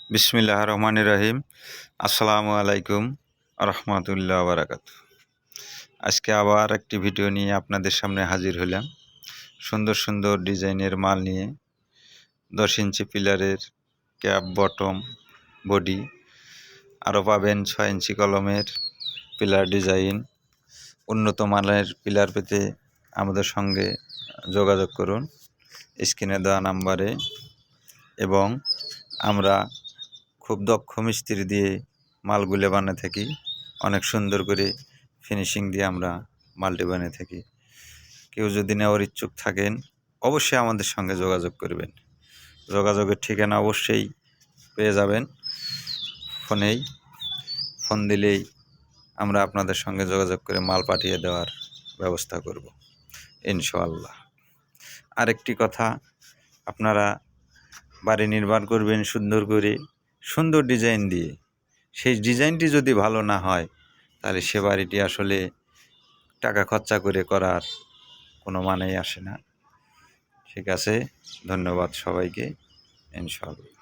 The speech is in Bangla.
বিসমিল্লাহির রহমানির রহিম। আসসালামু আলাইকুম রহমতুল্লাহ বারাকাতু। আজকে আবার একটি ভিডিও নিয়ে আপনাদের সামনে হাজির হলাম। সুন্দর সুন্দর ডিজাইনের মাল নিয়ে 10 ইঞ্চি পিলারের ক্যাপ, বটম, বডি, আরও পাবেন 6 ইঞ্চি কলমের পিলার ডিজাইন। উন্নত মানের পিলার পেতে আমাদের সঙ্গে যোগাযোগ করুন স্ক্রিনে দেওয়া নাম্বারে। এবং আমরা খুব দক্ষ মিস্ত্রি দিয়ে মালগুলো বানিয়ে থাকি, অনেক সুন্দর করে ফিনিশিং দিয়ে আমরা মালটি বানিয়ে থাকি। কেউ যদি নেওয়ার ইচ্ছুক থাকেন অবশ্যই আমাদের সঙ্গে যোগাযোগ করবেন। যোগাযোগের ঠিকানা অবশ্যই পেয়ে যাবেন ফোন দিলেই আমরা আপনাদের সঙ্গে যোগাযোগ করে মাল পাঠিয়ে দেওয়ার ব্যবস্থা করব ইনশাআল্লাহ। আরেকটি কথা, আপনারা বাড়ি নির্মাণ করবেন সুন্দর করে, সুন্দর ডিজাইন দিয়ে। সেই ডিজাইনটি যদি ভালো না হয় তাহলে সে বাড়িটি আসলে টাকা খরচা করে করার কোনো মানেই আসে না। ঠিক আছে, ধন্যবাদ সবাইকে, ইনশাআল্লাহ।